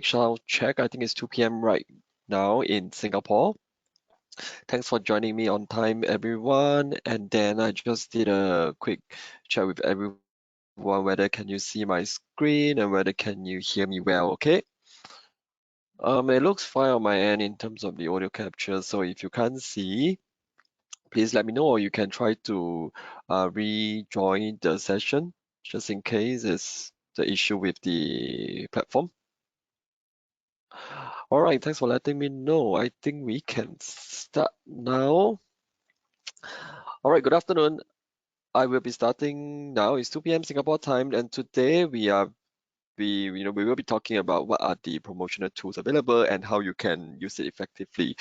sound check. I think it's 2 p.m. right now in Singapore. Thanks for joining me on time, everyone. And then I just did a quick chat with everyone whether can you see my screen and whether can you hear me well, okay? It looks fine on my end in terms of the audio capture. So if you can't see, please let me know, or you can try to rejoin the session just in case it's the issue with the platform. All right, thanks for letting me know. I think we can start now. All right, good afternoon. I will be starting now. It's 2 p.m. Singapore time, and today we will be talking about what are the promotional tools available and how you can use it effectively.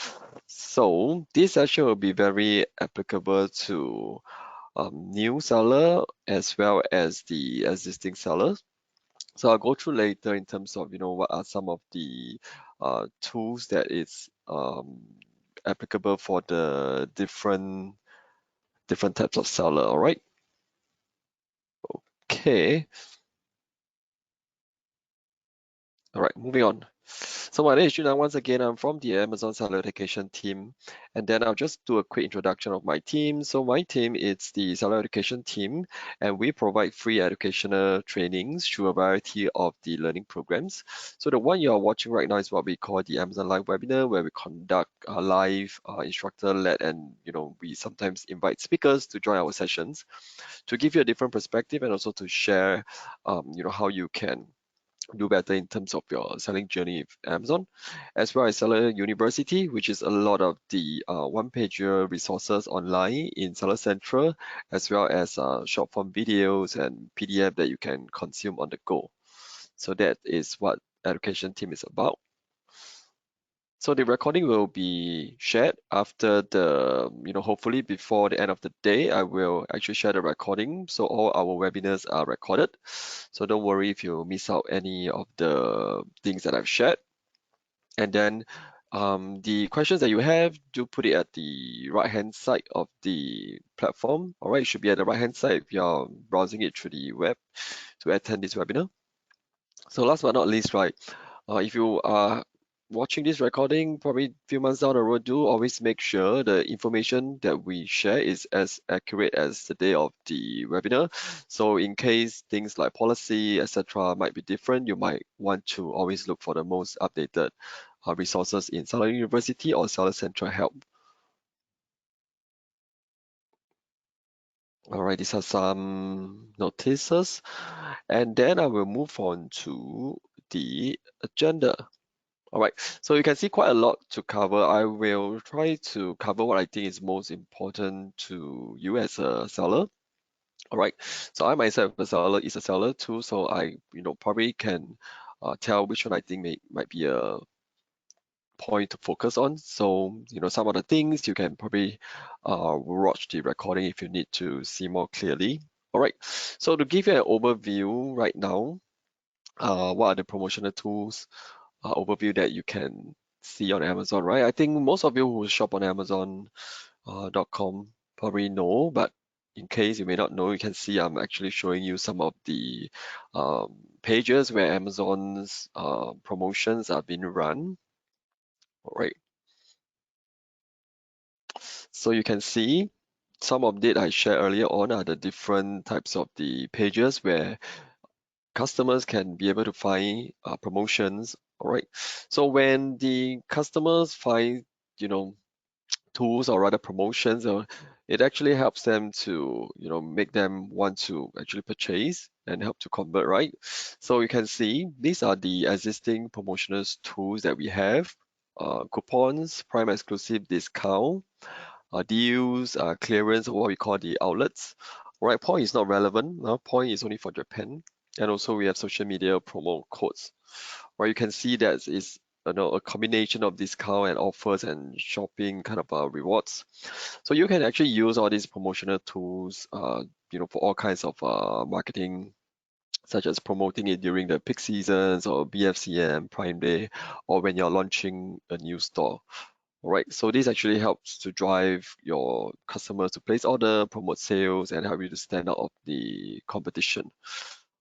So this session will be very applicable to new seller as well as the existing sellers. So I'll go through later in terms of what are some of the tools that is applicable for the different types of seller. All right. Okay. All right, moving on. So my name is Junan. Once again, I'm from the Amazon Seller Education team. And then I'll just do a quick introduction of my team. So my team is the Seller Education team, and we provide free educational trainings through a variety of the learning programs. So the one you are watching right now is what we call the Amazon Live webinar, where we conduct a live instructor-led, and we sometimes invite speakers to join our sessions to give you a different perspective and also to share how you can do better in terms of your selling journey with Amazon, as well as Seller University, which is a lot of the one-pager resources online in Seller Central, as well as short form videos and PDF that you can consume on the go. So that is what education team is about. So the recording will be shared after hopefully before the end of the day, I will actually share the recording. So all our webinars are recorded. So don't worry if you miss out any of the things that I've shared. And then the questions that you have, do put it at the right-hand side of the platform. All right, it should be at the right-hand side if you're browsing it through the web to attend this webinar. So last but not least, right, if you are watching this recording probably a few months down the road, do always make sure the information that we share is as accurate as the day of the webinar. So in case things like policy, etc. might be different, you might want to always look for the most updated resources in Seller University or Seller Central Help. All right, these are some notices. And then I will move on to the agenda. All right, so you can see quite a lot to cover. I will try to cover what I think is most important to you as a seller. All right, so I myself is a seller too, so I probably can tell which one I think might be a point to focus on. So some of the things you can probably watch the recording if you need to see more clearly. All right, so to give you an overview right now, what are the promotional tools overview that you can see on Amazon, right? I think most of you who shop on Amazon.com probably know, but in case you may not know, you can see I'm actually showing you some of the pages where Amazon's promotions are being run. All right. So you can see some of it I shared earlier on are the different types of the pages where customers can be able to find promotions. All right. So when the customers find, tools or rather promotions, it actually helps them to, make them want to actually purchase and help to convert, right? So you can see these are the existing promotional tools that we have. Coupons, prime exclusive discount, deals, clearance, or what we call the outlets. All right, point is not relevant. Point is only for Japan. And also we have social media promo codes, where you can see that is a combination of discount and offers and shopping kind of rewards. So you can actually use all these promotional tools, for all kinds of marketing, such as promoting it during the peak seasons or BFCM, Prime Day, or when you're launching a new store. All right, so this actually helps to drive your customers to place order, promote sales, and help you to stand out of the competition.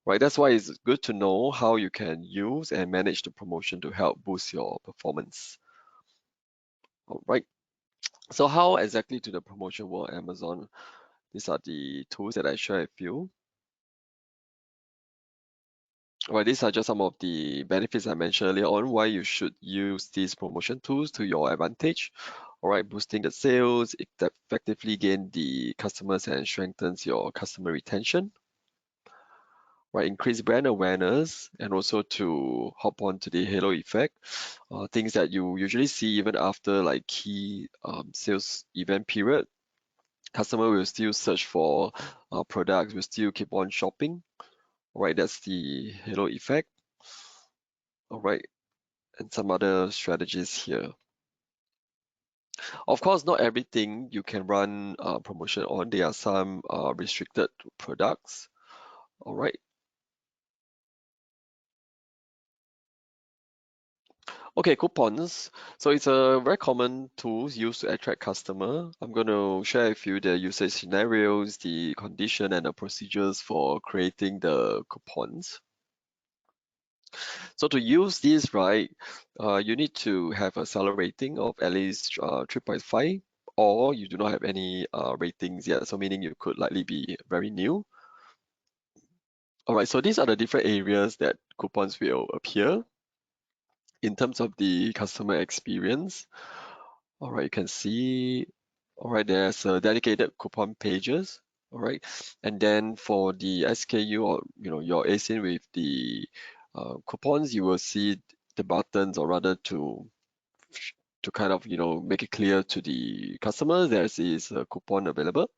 right? That's why it's good to know how you can use and manage the promotion to help boost your performance. All right. So how exactly do the promotion work on Amazon? These are the tools that I share with you. All right, these are just some of the benefits I mentioned earlier on, why you should use these promotion tools to your advantage. All right, boosting the sales, it effectively gain the customers and strengthens your customer retention. Right, increase brand awareness and also to hop on to the halo effect, things that you usually see even after like key sales event period. Customer will still search for products, will still keep on shopping. All right, that's the halo effect. All right, and some other strategies here. Of course, not everything you can run promotion on. There are some restricted products. All right. Okay, coupons. So it's a very common tool used to attract customer. I'm going to share with you the usage scenarios, the condition, and the procedures for creating the coupons. So to use this, right, you need to have a seller rating of at least 3.5, or you do not have any ratings yet. So meaning you could likely be very new. All right, so these are the different areas that coupons will appear in terms of the customer experience. All right, you can see, all right, there's a dedicated coupon pages. All right, and then for the SKU or your ASIN with the coupons, you will see the buttons, or rather to kind of make it clear to the customer there is a coupon available.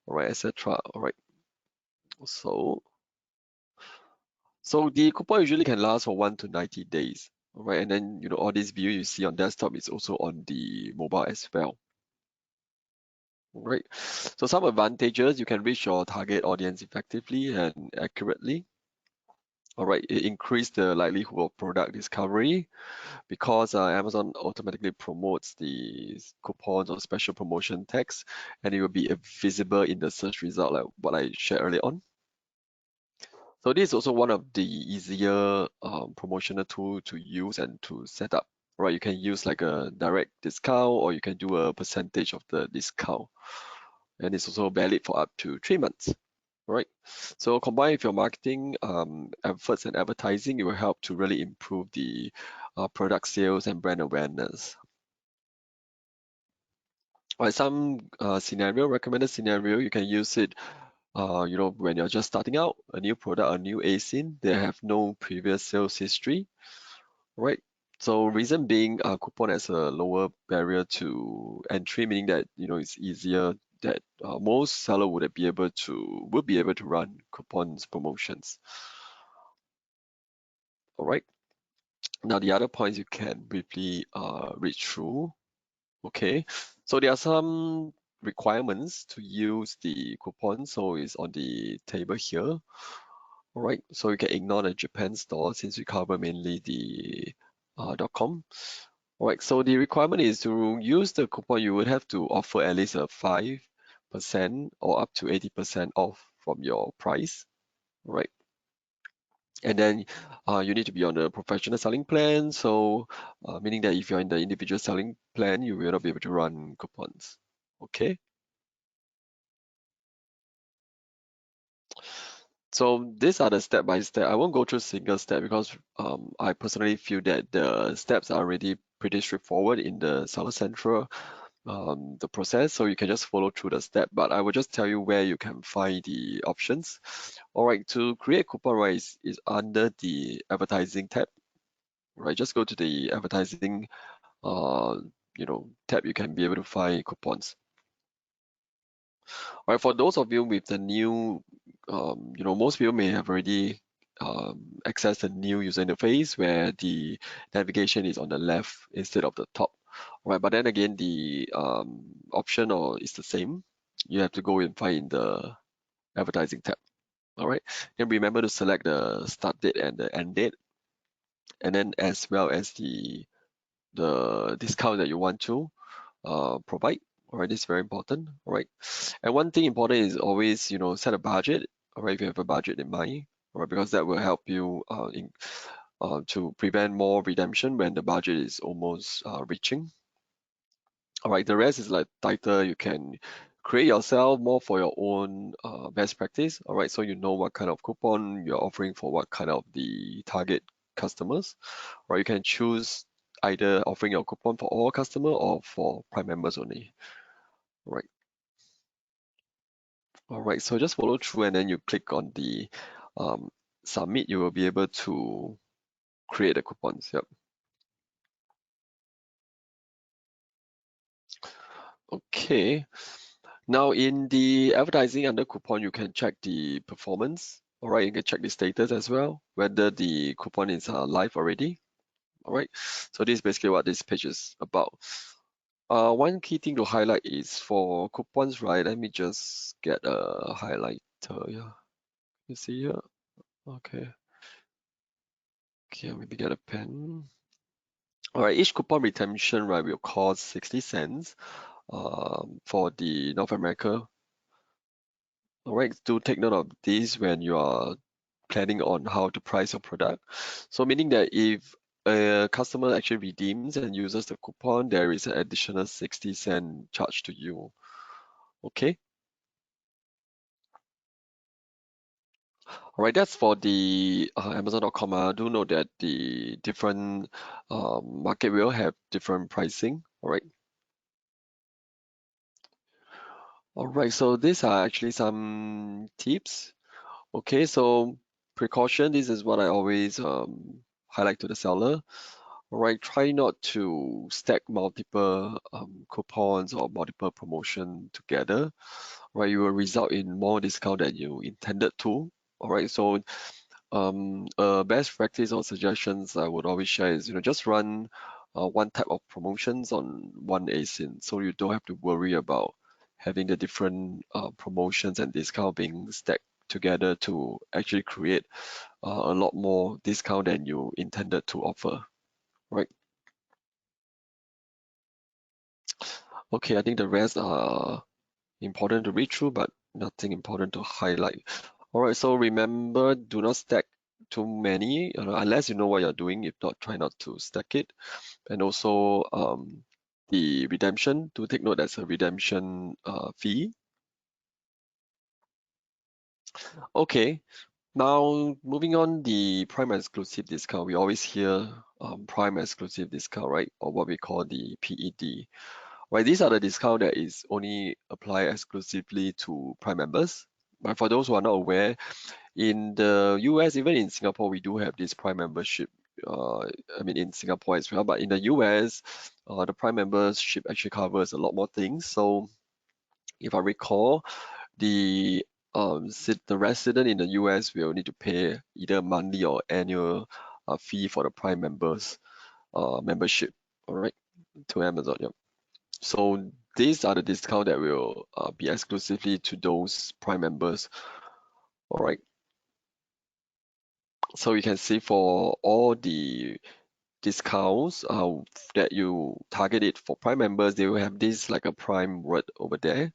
All right, etc. All right, so the coupon usually can last for 1 to 90 days. All right, and then all this view you see on desktop is also on the mobile as well. Right. So some advantages, you can reach your target audience effectively and accurately. All right, it increase the likelihood of product discovery because Amazon automatically promotes the coupons or special promotion text, and it will be visible in the search result, like what I shared earlier on. So this is also one of the easier promotional tool to use and to set up. Right, you can use like a direct discount, or you can do a percentage of the discount, and it's also valid for up to 3 months. Right. So combined with your marketing efforts and advertising, it will help to really improve the product sales and brand awareness. Right, some recommended scenario, you can use it, when you're just starting out, a new product, a new ASIN, they have no previous sales history, right? So reason being, coupon has a lower barrier to entry, meaning that it's easier that most seller would be able to run coupons promotions. All right. Now the other points you can briefly read through. Okay. So there are some requirements to use the coupon. So it's on the table here. All right. So you can ignore the Japan store since we cover mainly the .com. All right. So the requirement is to use the coupon. You would have to offer at least a 5% or up to 80% off from your price. All right. And then you need to be on a professional selling plan. So meaning that if you're in the individual selling plan, you will not be able to run coupons. Okay. So these are the step by step. I won't go through single step because I personally feel that the steps are already pretty straightforward in the Seller Central the process. So you can just follow through the step. But I will just tell you where you can find the options. All right, to create coupon, right, is under the advertising tab. Right, just go to the advertising uh, tab. You can be able to find coupons. All right, for those of you with the new, most people may have already accessed the new user interface where the navigation is on the left instead of the top. All right, but then again, the option is the same. You have to go and find in the advertising tab. All right, and remember to select the start date and the end date, and then as well as the discount that you want to provide. All right, this is very important. All right, and one thing important is always set a budget. All right, if you have a budget in mind. all right, because that will help you to prevent more redemption when the budget is almost reaching. All right, the rest is like tighter. You can create yourself more for your own best practice. All right, so you know what kind of coupon you're offering for what kind of the target customers. Or you can choose either offering your coupon for all customer or for Prime members only. All right. All right, so just follow through and then you click on the um, submit. You will be able to create the coupons. Yep. Okay. Now in the advertising under coupon, you can check the performance. All right, you can check the status as well, whether the coupon is live already. All right, so this is basically what this page is about. One key thing to highlight is for coupons, right? Let me just get a highlighter. Yeah, you see here. Okay. Okay, maybe get a pen. All right, each coupon redemption, right, will cost 60 cents for the North America. All right, do take note of this when you are planning on how to price your product. So meaning that if a customer actually redeems and uses the coupon, there is an additional 60-cent charge to you. Okay. All right, that's for the Amazon.com. Do note that the different market will have different pricing. All right. All right, so these are actually some tips. Okay, so precaution, this is what I always highlight to the seller. All right, try not to stack multiple coupons or multiple promotion together. Right, you will result in more discount than you intended to. All right, so best practice or suggestions I would always share is, just run one type of promotions on one ASIN, so you don't have to worry about having the different promotions and discount being stacked together to actually create a lot more discount than you intended to offer, right? Okay, I think the rest are important to read through, but nothing important to highlight. All right, so remember, do not stack too many, unless you know what you're doing. If not, try not to stack it. And also, the redemption, do take note that's a redemption fee. Okay, now moving on, the Prime exclusive discount. We always hear Prime exclusive discount, right? Or what we call the PED. Right, these are the discount that is only applied exclusively to Prime members. But for those who are not aware, in the US, even in Singapore, we do have this Prime membership. I mean, in Singapore as well, but in the US, the Prime membership actually covers a lot more things. So if I recall, the the resident in the US will need to pay either monthly or annual fee for the Prime members membership. All right, to Amazon. Yeah. So these are the discount that will be exclusively to those Prime members. All right. So you can see for all the discounts that you targeted for Prime members, they will have this like a Prime word over there,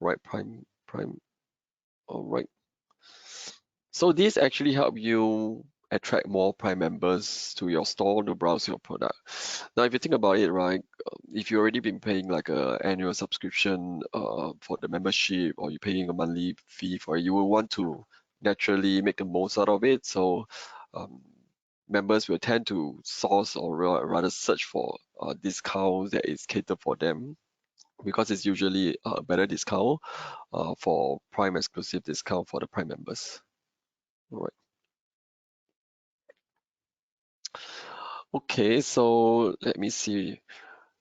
right? Prime. All right. So this actually help you attract more Prime members to your store to browse your product. Now, if you think about it, right, if you already been paying like a annual subscription for the membership, or you're paying a monthly fee for it, you will want to naturally make the most out of it. So um, members will tend to source or rather search for discounts that is catered for them, because it's usually a better discount for Prime exclusive discount for the Prime members. All right. Okay, so let me see.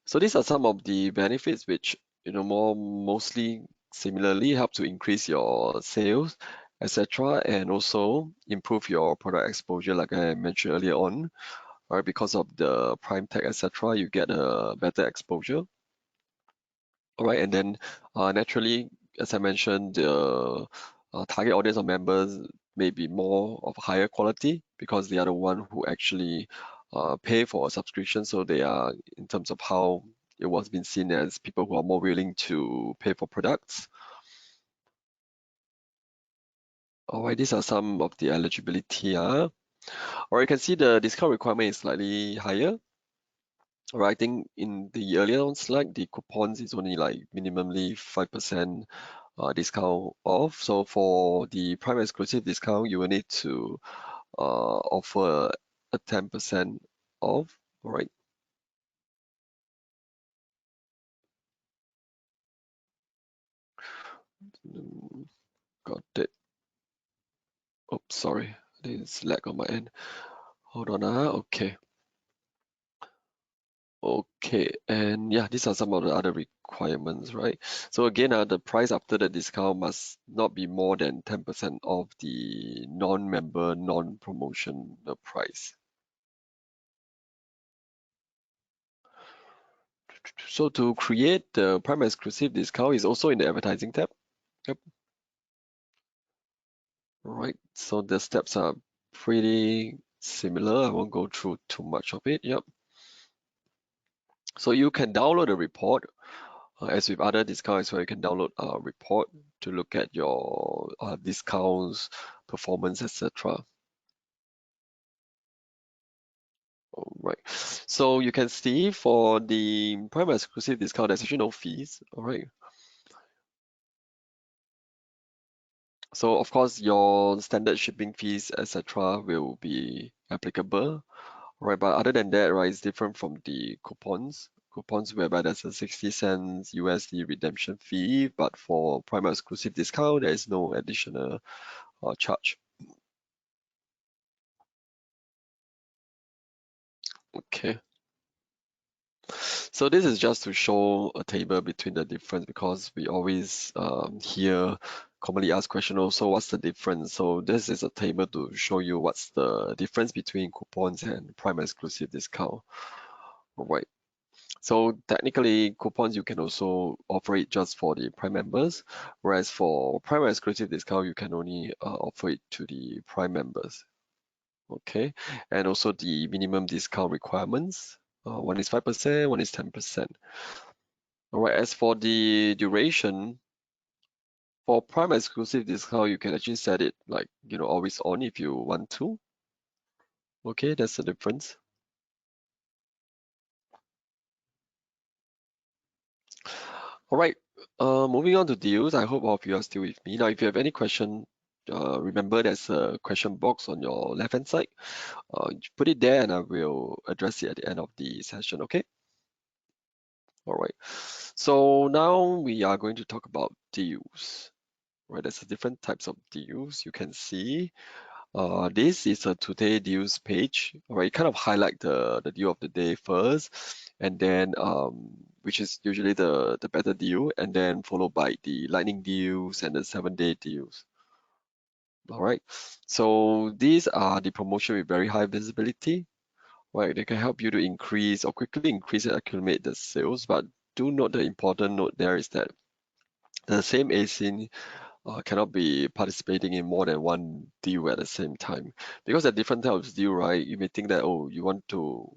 So these are some of the benefits which, mostly similarly help to increase your sales, etc., and also improve your product exposure, like I mentioned earlier on. Right? Because of the Prime tag, etc., you get a better exposure. All right, and then naturally, as I mentioned, the target audience of members may be more of higher quality, because they are the one who actually pay for a subscription. So they are, in terms of how it was being seen, as people who are more willing to pay for products. All right, these are some of the eligibility. Or you can see the discount requirement is slightly higher. All right, I think in the earlier on slide, the coupons is only like minimally 5% discount off. So for the prime exclusive discount, you will need to offer a 10% off. All right. Got it. Oh, sorry. There's lag on my end. Hold on. Okay. Okay, and yeah, these are some of the other requirements, right? So again, the price after the discount must not be more than 10% of the non-member, non-promotion price. So to create the Prime exclusive discount is also in the advertising tab. Yep. Right. So the steps are pretty similar. I won't go through too much of it. Yep. So you can download a report. As with other discounts, where you can download a report to look at your discounts, performance, etc. All right. So you can see for the Prime exclusive discount, there's actually no fees. All right. So of course, your standard shipping fees, etc., will be applicable. Right, but other than that, right, it's different from the coupons. Coupons whereby there's a 60 cents USD redemption fee, but for Prime exclusive discount, there is no additional charge. Okay. So this is just to show a table between the difference because we always hear commonly asked question also what's the difference. So this is a table to show you what's the difference between coupons and prime exclusive discount. All right. So technically coupons you can also offer it just for the prime members, whereas for prime exclusive discount you can only offer it to the prime members. Okay, and also the minimum discount requirements. One is 5%, one is 10%. All right, as for the duration, for Prime exclusive discount, you can actually set it like, always on if you want to. Okay, that's the difference. All right, moving on to deals. I hope all of you are still with me. Now, if you have any question, remember there's a question box on your left-hand side. Put it there and I will address it at the end of the session, okay? All right, so now we are going to talk about deals. Right, there's different types of deals you can see. This is a today deals page. All right, kind of highlight the deal of the day first, and then which is usually the better deal, and then followed by the lightning deals and the 7-day deals. All right, so these are the promotion with very high visibility. Right, they can help you to increase or quickly increase and accumulate the sales. But do note the important note there is that the same ASIN cannot be participating in more than one deal at the same time. Because at different types of deal, right, you may think that, oh, you want to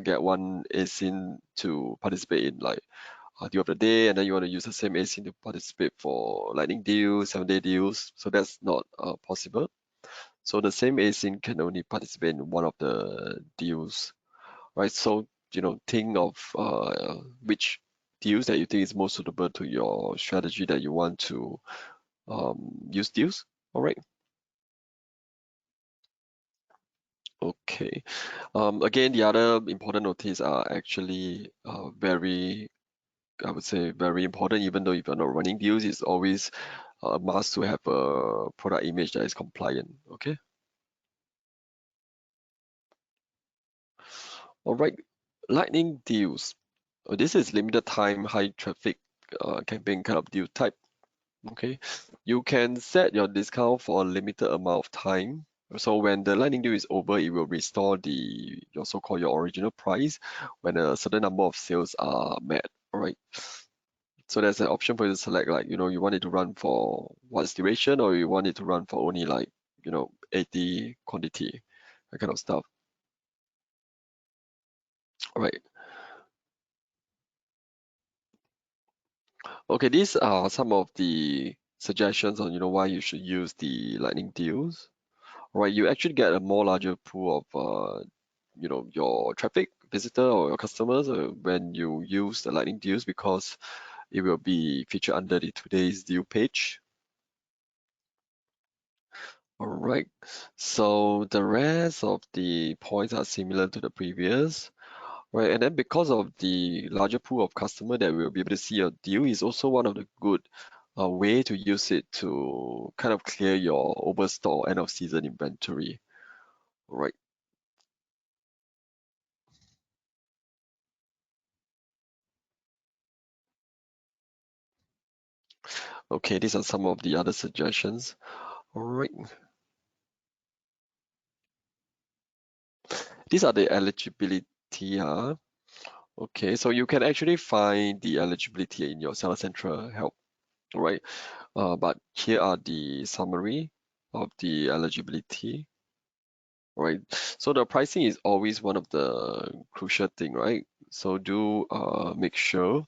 get one ASIN to participate in like deal of the day, and then you want to use the same ASIN to participate for lightning deals, 7-day deals. So that's not possible. So the same ASIN can only participate in one of the deals, right? So, think of which deals that you think is most suitable to your strategy that you want to use deals. All right. Okay. Again, the other important notice are actually very, I would say, very important. Even though if you're not running deals, it's always a must to have a product image that is compliant. Okay. All right. Lightning deals. This is limited time, high traffic campaign kind of deal type. Okay, you can set your discount for a limited amount of time. So when the lightning deal is over, it will restore your so-called your original price when a certain number of sales are met. All right. So there's an option for you to select, like, you want it to run for what's duration, or you want it to run for only like, 80 quantity, that kind of stuff. All right. Okay, these are some of the suggestions on why you should use the lightning deals. Right, you actually get a more larger pool of your traffic visitor or your customers when you use the lightning deals because it will be featured under the today's deal page. All right, so the rest of the points are similar to the previous. Right, and then because of the larger pool of customer that will be able to see your deal is also one of the good way to use it to kind of clear your overstock end of season inventory. Right. Okay, these are some of the other suggestions. All right. These are the eligibility. Okay, so you can actually find the eligibility in your Seller Central help. All right. But here are the summary of the eligibility. Right. So the pricing is always one of the crucial thing, right? So do make sure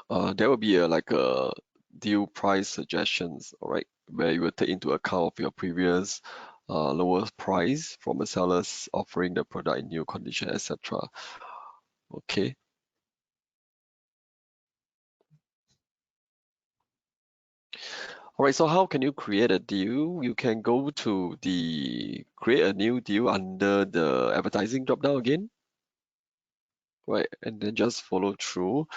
there will be like a deal price suggestions, all right, where you will take into account of your previous lower price from a seller's offering the product in new condition, etc. Okay. All right, so how can you create a deal? You can go to the create a new deal under the advertising drop down again, right? And then just follow through.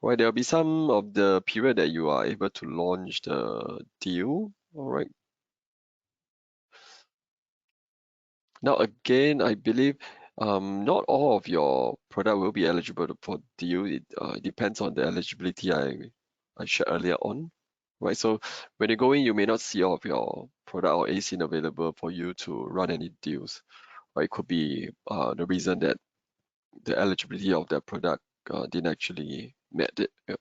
Right, there'll be some of the period that you are able to launch the deal. All right. Now again, I believe not all of your product will be eligible for deal. It depends on the eligibility I shared earlier on. Right. So when you go in, you may not see all of your product or ASIN available for you to run any deals. Or it could be the reason that the eligibility of that product didn't actually met it. Yeah.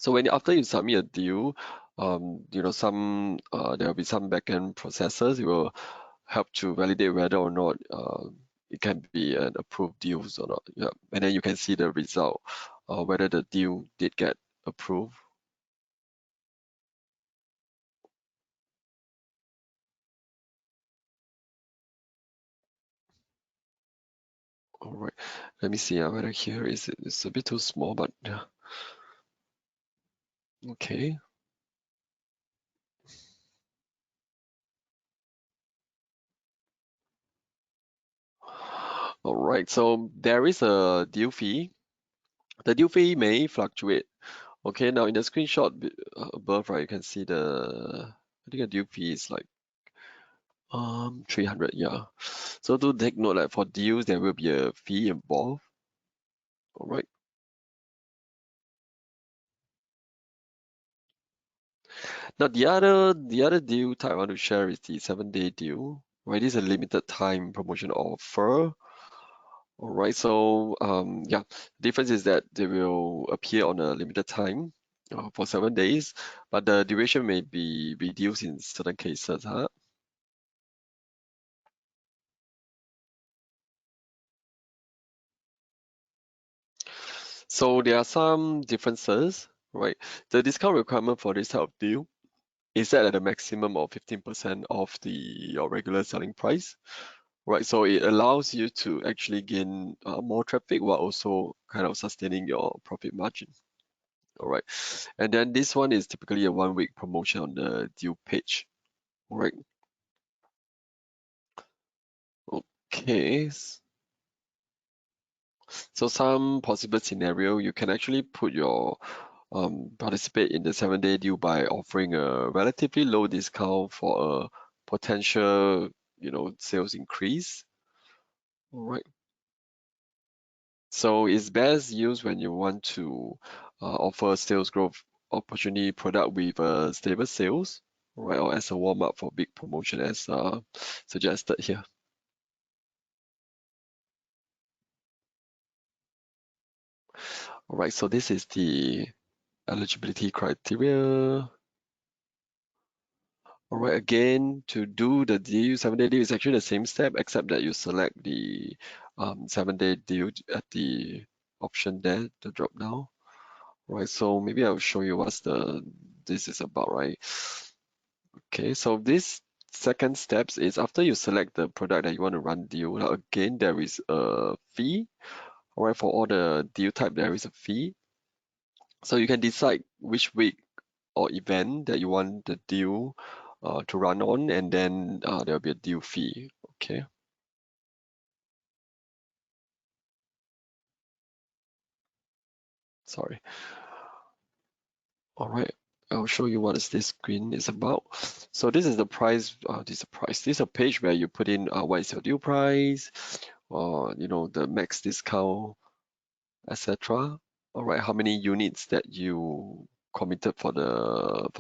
So when after you submit a deal, some there will be some backend processes. It will help to validate whether or not it can be an approved deals or not. Yeah, and then you can see the result, whether the deal did get approved. All right, let me see whether here it's a bit too small, but yeah, okay. All right, so there is a deal fee. The deal fee may fluctuate. Okay, now in the screenshot above, right, you can see I think the deal fee is like 300, yeah. So do take note that for deals there will be a fee involved. All right. Now the other deal type I want to share is the 7-day deal. Right, this is a limited time promotion offer. All right, so yeah, difference is that they will appear on a limited time for 7 days, but the duration may be reduced in certain cases. Huh? So there are some differences, right? The discount requirement for this type of deal is set at a maximum of 15% of your regular selling price, right? So it allows you to actually gain more traffic while also kind of sustaining your profit margin. All right. And then this one is typically a 1 week promotion on the deal page. All right. Okay. So some possible scenario, you can actually put your participate in the 7-day deal by offering a relatively low discount for a potential, sales increase. All right. So it's best used when you want to offer sales growth opportunity product with stable sales, right? Or as a warm up for big promotion as suggested here. All right. So this is the eligibility criteria. All right, again, to do the deal, 7-day deal is actually the same step, except that you select the 7-day deal at the option there, the drop down. Right, so maybe I'll show you what's this is about, right? Okay, so this second steps is after you select the product that you want to run deal. Now again, there is a fee. All right, for all the deal type, there is a fee. So you can decide which week or event that you want the deal to run on, and then there'll be a deal fee. Okay, sorry. All right, I'll show you what is this screen is about. So this is the price. This is a price. This is a page where you put in what is your deal price, or the max discount, etc. All right, how many units that you committed for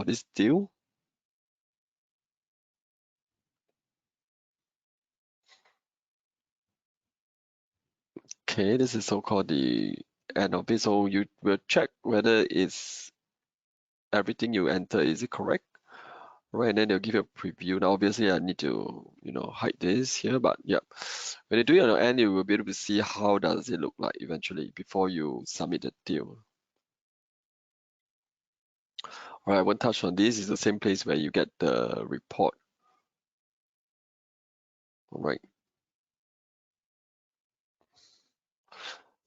this deal? Okay, this is so-called the end of it. So you will check whether it's everything you enter, is it correct? Right, and then they'll give you a preview. Now, obviously, I need to, hide this here, but yeah, when you do it on your end, you will be able to see how does it look like eventually before you submit the deal. All right, I won't touch on this. It's the same place where you get the report. All right.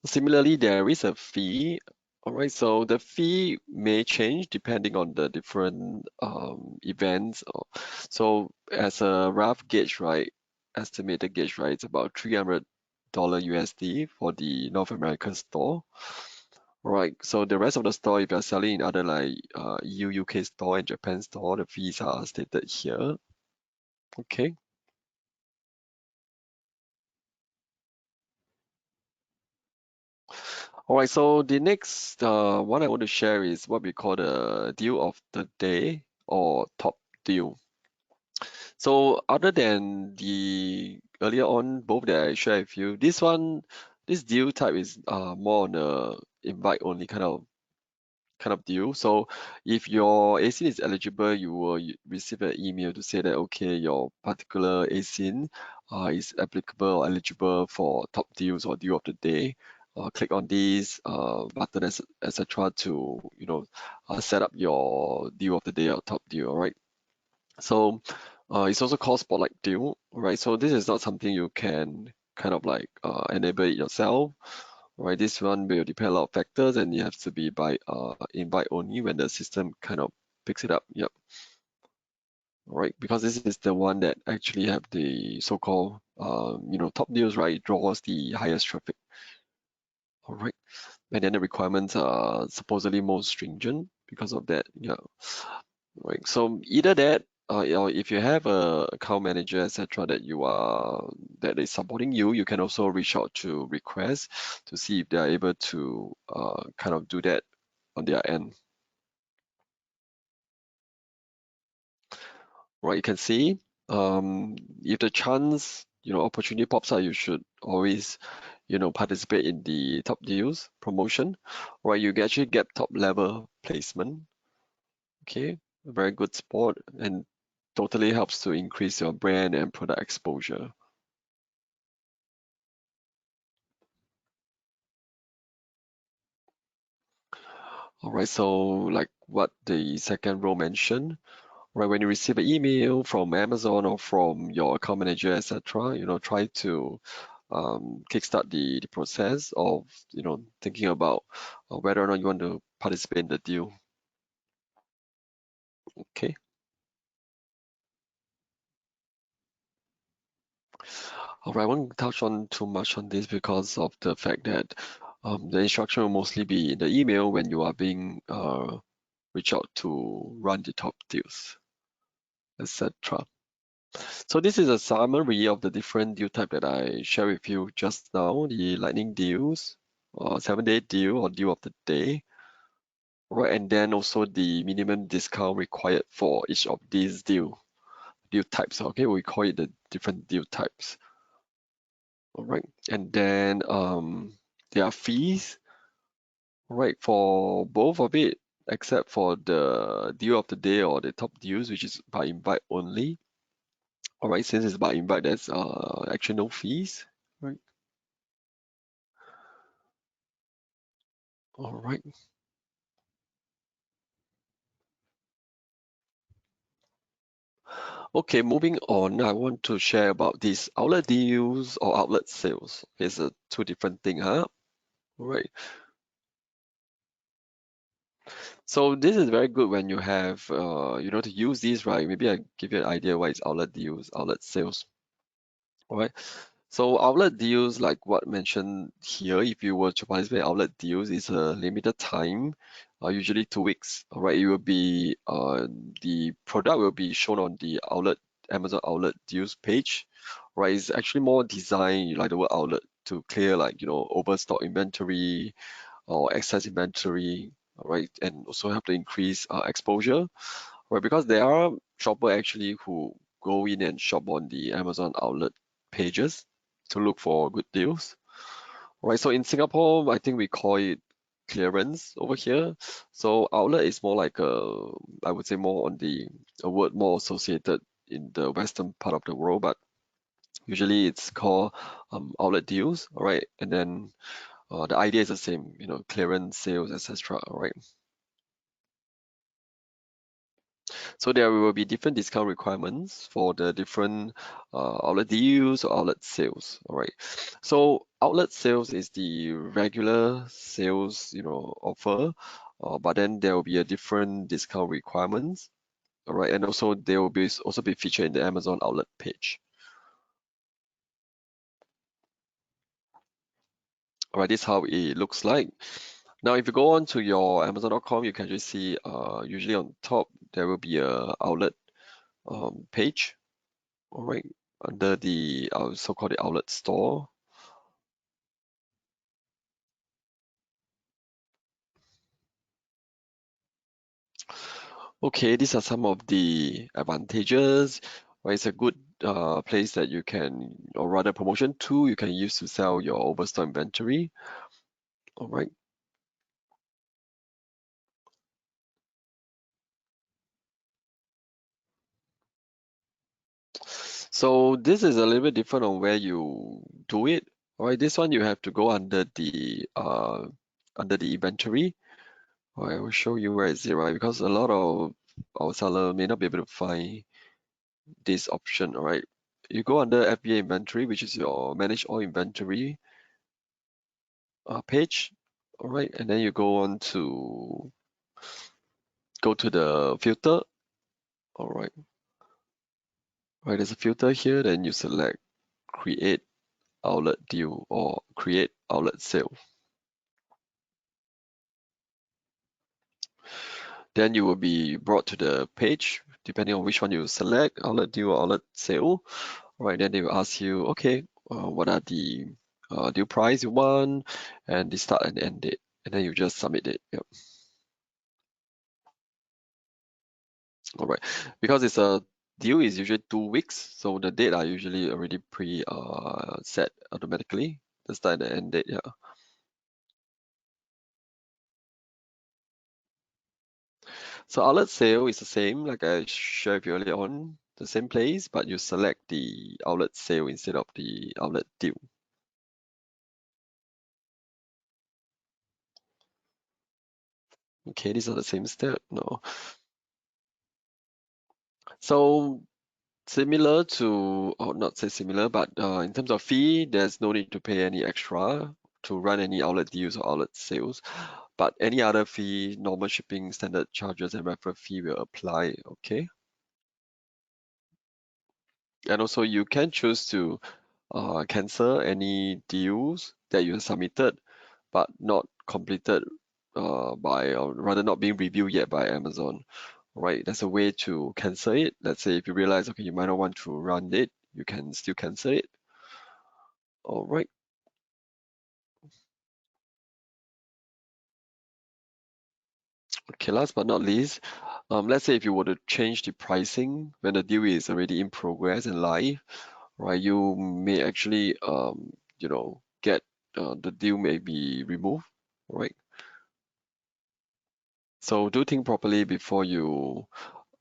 Similarly, there is a fee. All right, so the fee may change depending on the different events. So as a rough gauge, right, estimated gauge, right, it's about $300 USD for the North American store. All right, so the rest of the store, if you're selling in other like EU, UK store and Japan store, the fees are stated here. Okay. All right, so the next one I want to share is what we call the deal of the day or top deal. So other than the earlier on both that I shared with you, this deal type is more on a invite only kind of deal. So if your ASIN is eligible, you will receive an email to say that okay, your particular ASIN is applicable or eligible for top deals or deal of the day. Click on this button, etc. to set up your deal of the day or top deal. All right. So it's also called Spotlight Deal, right? So this is not something you can kind of like enable it yourself, right? This one will depend on a lot of factors, and you have to be by invite only when the system kind of picks it up. Yep. All right, because this is the one that actually have the so-called top deals, right? It draws the highest traffic. All right, and then the requirements are supposedly more stringent because of that. Yeah. Right. So either that, or if you have a account manager, etc., that is supporting you, you can also reach out to request to see if they are able to kind of do that on their end. Right. You can see if the chance, opportunity pops up, you should always, participate in the top deals promotion, right? You actually get top level placement. Okay, a very good sport and totally helps to increase your brand and product exposure. All right, so like what the second row mentioned, right? When you receive an email from Amazon or from your account manager, etc., try to kickstart the process of thinking about whether or not you want to participate in the deal. Okay. All right, I won't touch on too much on this because of the fact that the instruction will mostly be in the email when you are being reached out to run the top deals, etc. So this is a summary of the different deal type that I shared with you just now, the lightning deals, 7-day deal or deal of the day, right? And then also the minimum discount required for each of these deal types. Okay, we call it the different deal types. All right, and then there are fees, right, for both of it, except for the deal of the day or the top deals, which is by invite only. All right, since it's by invite, there's actually no fees, right? All right. Okay, moving on, I want to share about these outlet deals or outlet sales. It's a two different thing, huh? Right. So this is very good when you have, to use these, right? Maybe I give you an idea what is outlet deals, outlet sales. All right. So outlet deals, like what mentioned here, if you were to participate in outlet deals, is a limited time, usually 2 weeks. All right, it will be the product will be shown on the outlet Amazon outlet deals page. Right, it's actually more designed like the word outlet to clear like overstock inventory or excess inventory. All right, and also help to increase exposure. Right, because there are shopper actually who go in and shop on the Amazon outlet pages to look for good deals. Right, so in Singapore, I think we call it clearance over here. So outlet is more like I would say more on a word more associated in the western part of the world, but usually it's called outlet deals. All right, and then the idea is the same, clearance, sales, etc. All right. So there will be different discount requirements for the different outlet deals or outlet sales. All right. So outlet sales is the regular sales, offer, but then there will be a different discount requirements. All right, and also they will be also be featured in the Amazon outlet page. All right, this is how it looks like. Now, if you go on to your Amazon.com, you can just see usually on top there will be a outlet page. All right, under the so-called the outlet store. Okay, these are some of the advantages. Right, it's a good place that you can, or rather promotion tool you can use to sell your overstock inventory. All right. So this is a little bit different on where you do it. All right, this one you have to go under the inventory. All right, I will show you where is it, right? Because a lot of our seller may not be able to find this option. All right, you go under FBA inventory, which is your manage all inventory page. All right, and then you go to the filter. All right, right, there's a filter here. Then you select create outlet deal or create outlet sale. Then you will be brought to the page depending on which one you select, outlet deal or outlet sale. All right, then they will ask you, okay, what are the deal price you want and the start and end date, and then you just submit it. Yep. All right, because it's a deal is usually 2 weeks, so the date are usually already pre set automatically. The start and the end date, yeah. So outlet sale is the same, like I shared with you earlier on, the same place, but you select the outlet sale instead of the outlet deal. Okay, these are the same step. No. So similar to, or not say similar, but in terms of fee, there's no need to pay any extra to run any outlet deals or outlet sales. But any other fee, normal shipping, standard charges, and referral fee will apply. Okay. And also you can choose to cancel any deals that you have submitted but not completed or rather not being reviewed yet by Amazon. Right? There's a way to cancel it. Let's say if you realize, okay, you might not want to run it, you can still cancel it. All right. Okay, last but not least, let's say if you were to change the pricing when the deal is already in progress and live, right? You may actually, get the deal may be removed, right? So do think properly before you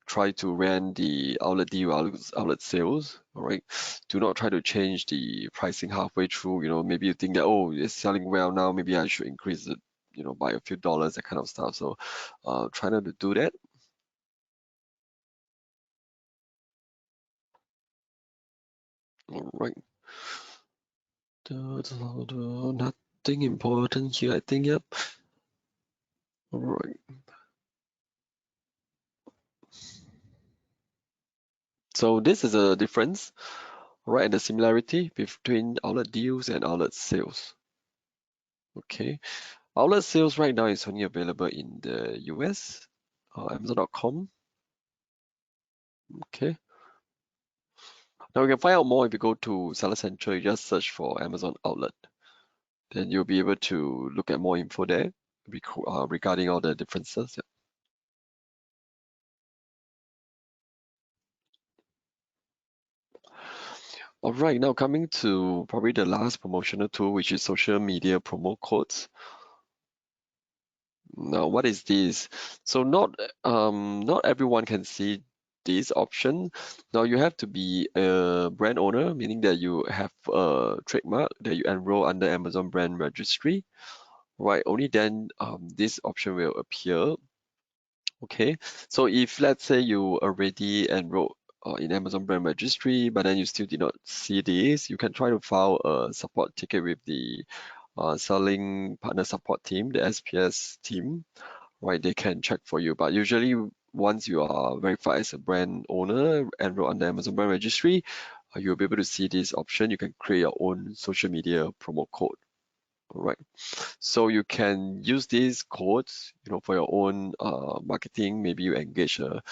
try to rent the outlet deal, outlet sales, all right? Do not try to change the pricing halfway through. Maybe you think that, oh, it's selling well now, maybe I should increase it, by a few dollars, that kind of stuff. So try not to do that. All right. Nothing important here, I think. Yep. All right. So this is a difference, right? And the similarity between outlet deals and outlet sales. Okay. Outlet sales right now is only available in the US, Amazon.com. Okay. Now you can find out more if you go to Seller Central, you just search for Amazon outlet. Then you'll be able to look at more info there regarding all the differences. Yeah. All right, now coming to probably the last promotional tool, which is social media promo codes. Now, what is this? So not everyone can see this option. Now you have to be a brand owner, meaning that you have a trademark that you enroll under Amazon brand registry, right? Only then this option will appear. Okay, so if let's say you already enrolled in Amazon brand registry, but then you still did not see this, you can try to file a support ticket with the selling partner support team, the SPS team, right? They can check for you. But usually, once you are verified as a brand owner, enrolled under Amazon brand registry, you'll be able to see this option. You can create your own social media promo code. All right. So you can use these codes, for your own marketing. Maybe you engage a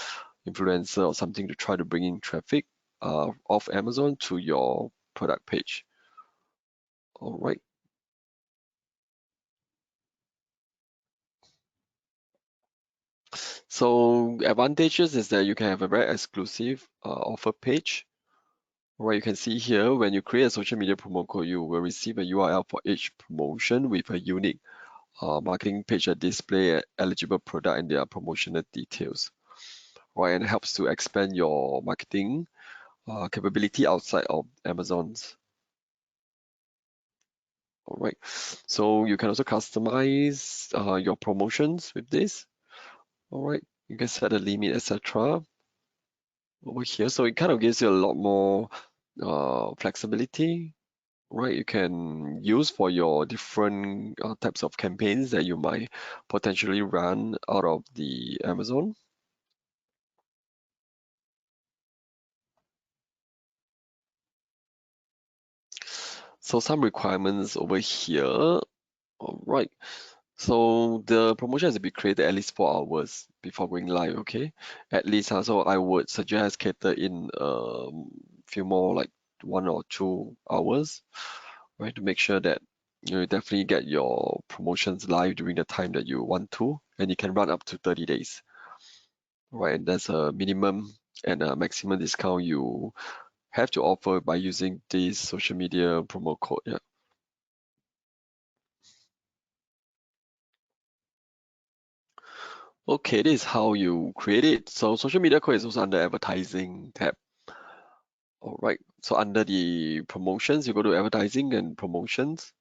influencer or something to try to bring in traffic off Amazon to your product page. All right. So advantages is that you can have a very exclusive offer page. Right, you can see here when you create a social media promo code, you will receive a URL for each promotion with a unique marketing page that display eligible product and their promotional details. Right, and it helps to expand your marketing capability outside of Amazon's. All right, so you can also customize your promotions with this. All right, you can set a limit, etc. over here. So it kind of gives you a lot more flexibility, right? You can use for your different types of campaigns that you might potentially run out of the Amazon. So some requirements over here. All right. So the promotion has to be created at least 4 hours before going live, okay? At least, so I would suggest cater in few more like 1 or 2 hours, right? To make sure that you definitely get your promotions live during the time that you want to, and it can run up to 30 days, right? And there's a minimum and a maximum discount you have to offer by using this social media promo code. Yeah. Okay, this is how you create it. So social media code is also under advertising tab. All right. So under the promotions, you go to advertising and promotions.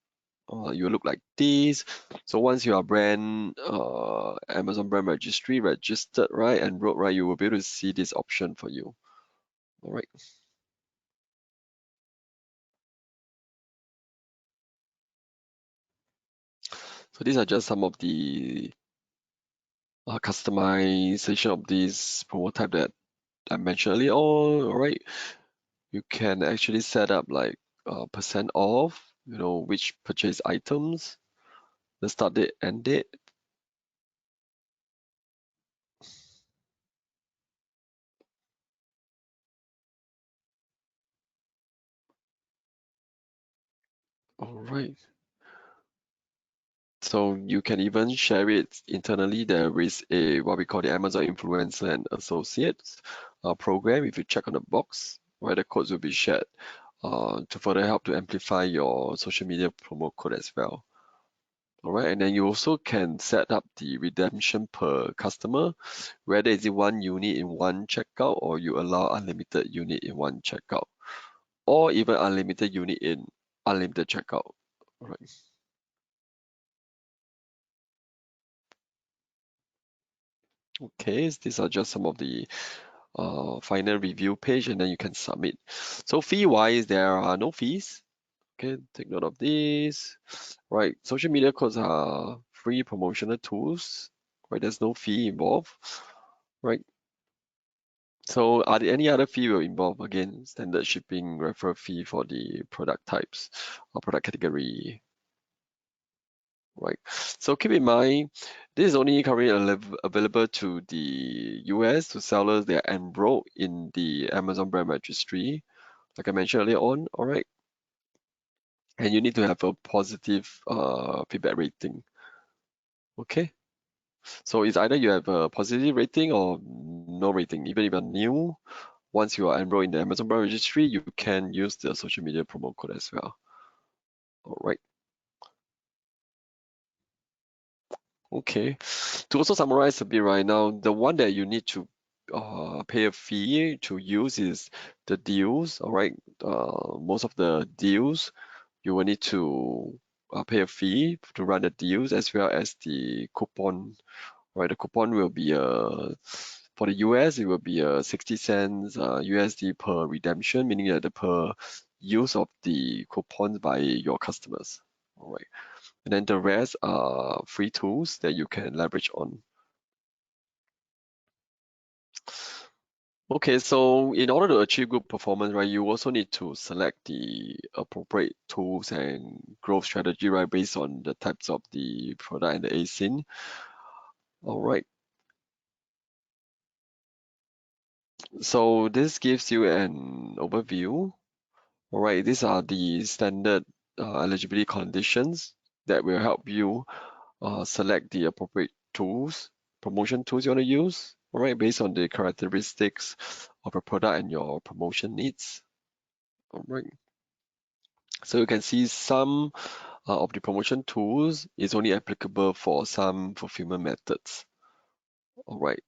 You look like this. So once you are brand Amazon brand registry registered, right, and enrolled, right, you will be able to see this option for you. All right. So these are just some of the customization of this promo type that I mentioned earlier. All right. You can actually set up like percent off, which purchase items, the start date, end date. All right. So you can even share it internally. There is a what we call the Amazon Influencer and Associates program. If you check on the box, where the codes will be shared to further help to amplify your social media promo code as well. All right, and then you also can set up the redemption per customer, whether is it 1 unit in one checkout or you allow unlimited unit in one checkout, or even unlimited unit in unlimited checkout. All right. Okay, these are just some of the final review page, and then you can submit. So fee-wise, there are no fees. Okay, take note of this. Right, social media codes are free promotional tools. Right, there's no fee involved. Right. So are there any other fee will involve? Again, standard shipping, referral fee for the product types or product category. Right. So keep in mind, this is only currently available to the US, to sellers that are enrolled in the Amazon brand registry, like I mentioned earlier on. All right. And you need to have a positive feedback rating. Okay. So it's either you have a positive rating or no rating. Even if you're new, once you are enrolled in the Amazon brand registry, you can use the social media promo code as well. All right. Okay. To also summarize a bit right now, the one that you need to pay a fee to use is the deals. All right. Most of the deals you will need to pay a fee to run the deals, as well as the coupon. Right, the coupon will be for the US, it will be 60 cents USD per redemption, meaning that the per use of the coupons by your customers. All right. And then the rest are free tools that you can leverage on. Okay, so in order to achieve good performance, right, you also need to select the appropriate tools and growth strategy, right, based on the types of the product and the ASIN. All right. So this gives you an overview. All right, these are the standard eligibility conditions that will help you select the appropriate tools, promotion tools you want to use, all right, based on the characteristics of a product and your promotion needs. All right. So you can see some of the promotion tools is only applicable for some fulfillment methods. All right.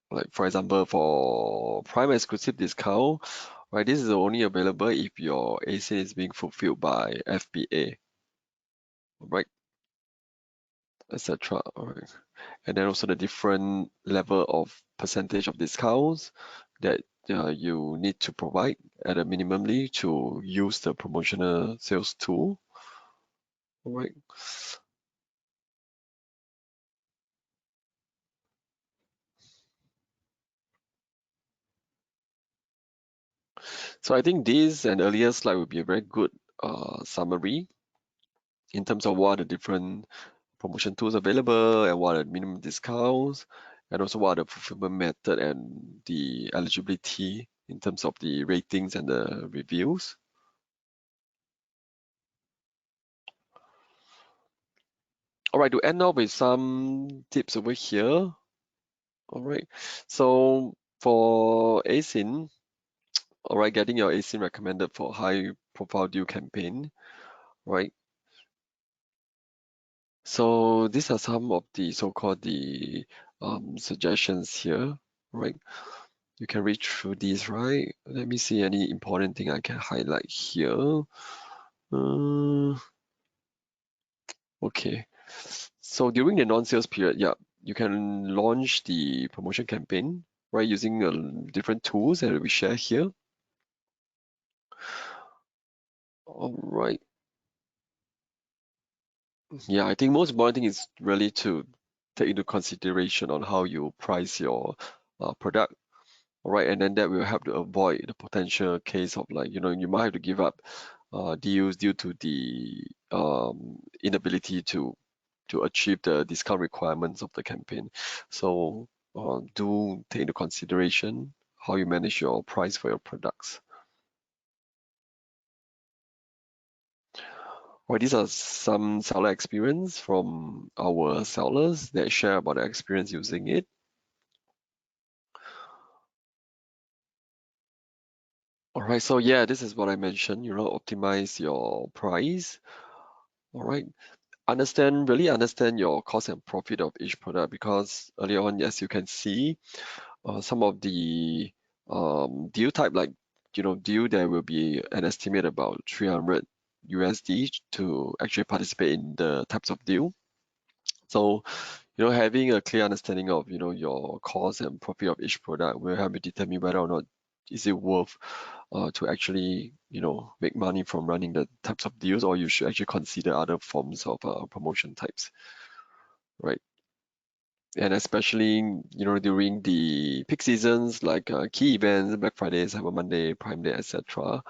Like for example, for Prime exclusive discount, right, this is only available if your ASIN is being fulfilled by FBA, right, etc. All right. And then also the different level of percentage of discounts that you need to provide at a minimally to use the promotional sales tool. All right. So I think this and earlier slide would be a very good summary in terms of what are the different promotion tools available and what are the minimum discounts, and also what are the fulfillment method and the eligibility in terms of the ratings and the reviews. All right, to end off with some tips over here. All right, so for ASIN, all right, getting your ASIN recommended for high profile deal campaign, right? So these are some of the so-called the suggestions here, right? You can read through these, right? Let me see any important thing I can highlight here. Uh, okay. So during the non-sales period, yeah, you can launch the promotion campaign, right, using different tools that we share here. All right. Yeah, I think most important thing is really to take into consideration on how you price your product. All right, and then that will help to avoid the potential case of like, you might have to give up deals due to the inability to achieve the discount requirements of the campaign. So do take into consideration how you manage your price for your products. Well, these are some seller experience from our sellers that share about their experience using it. All right, so yeah, this is what I mentioned, optimize your price. All right, really understand your cost and profit of each product, because earlier on, as you can see, some of the deal type, like deal, there will be an estimate about 300 USD to actually participate in the types of deal. So having a clear understanding of, your cost and profit of each product will help you determine whether or not is it worth to actually, make money from running the types of deals, or you should actually consider other forms of promotion types, right? And especially, during the peak seasons like key events, Black Friday, Cyber Monday, Prime Day, etc.,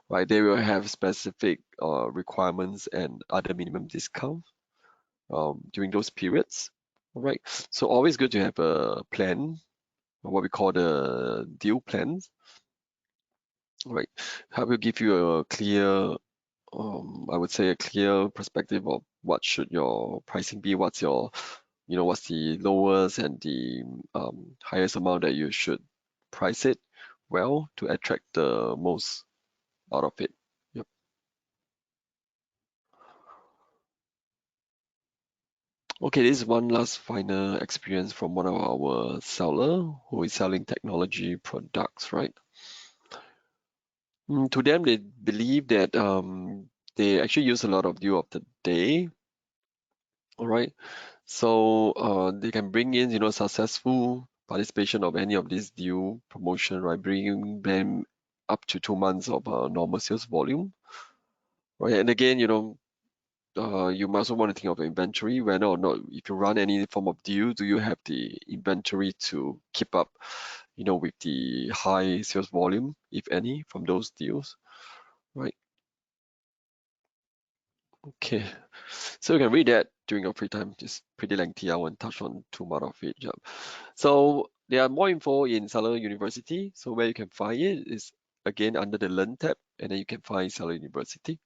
right? They will have specific requirements and other minimum discount during those periods. All right. So always good to have a plan, what we call the deal plans, right? Help you give you a clear, I would say a clear perspective of what should your pricing be, what's the lowest and the highest amount that you should price it well to attract the most out of it. Yep. Okay, this is one last final experience from one of our seller who is selling technology products, right? To them, they believe that they actually use a lot of deal of the day, all right? So they can bring in, successful participation of any of these deal promotion, right? Bringing them up to 2 months of normal sales volume, right? And again, you might also want to think of inventory, whether or not if you run any form of deal, do you have the inventory to keep up, with the high sales volume, if any, from those deals, right? Okay, so you can read that during your free time. It's pretty lengthy. I won't touch on too much of it. Yeah. So there are more info in Seller University. So where you can find it is again under the Learn tab, and then you can find Seller University.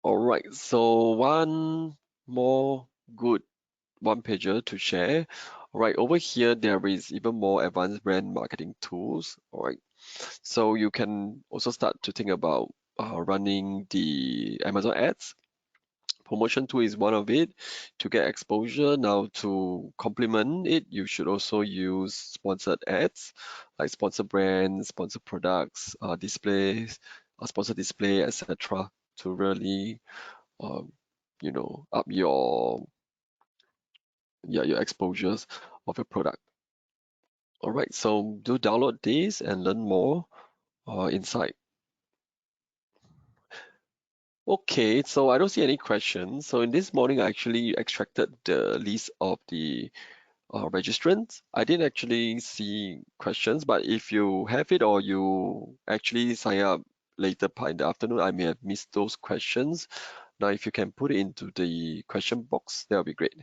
All right. So one more good one pager to share. All right. Over here there is even more advanced brand marketing tools. All right. So you can also start to think about running the Amazon ads. Promotion tool is one of it to get exposure. Now, to complement it, you should also use sponsored ads like sponsored brands, sponsored products, displays, sponsored display, etc. to really, um, up your exposures of your product. All right, so do download this and learn more inside. Okay, so I don't see any questions. So in this morning, I actually extracted the list of the registrants. I didn't actually see questions, but if you have it or you actually sign up later part in the afternoon, I may have missed those questions. Now, if you can put it into the question box, that would be great.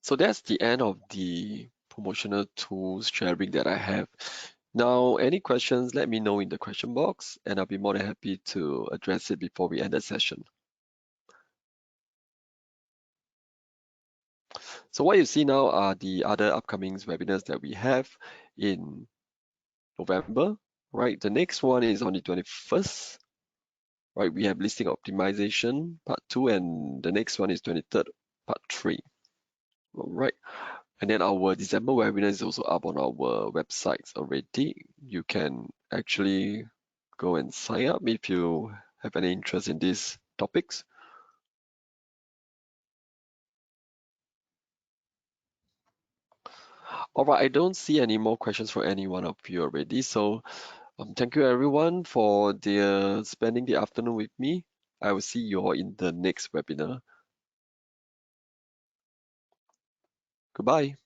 So that's the end of the promotional tools sharing that I have. Now, any questions, let me know in the question box, and I'll be more than happy to address it before we end the session. So what you see now are the other upcoming webinars that we have in November, right? The next one is on the 21st, right? We have listing optimization part 2, and the next one is 23rd, part 3. All right. And then our December webinar is also up on our websites already. You can actually go and sign up if you have any interest in these topics. All right, I don't see any more questions for any one of you already. So thank you everyone for spending the afternoon with me. I will see you all in the next webinar. Goodbye.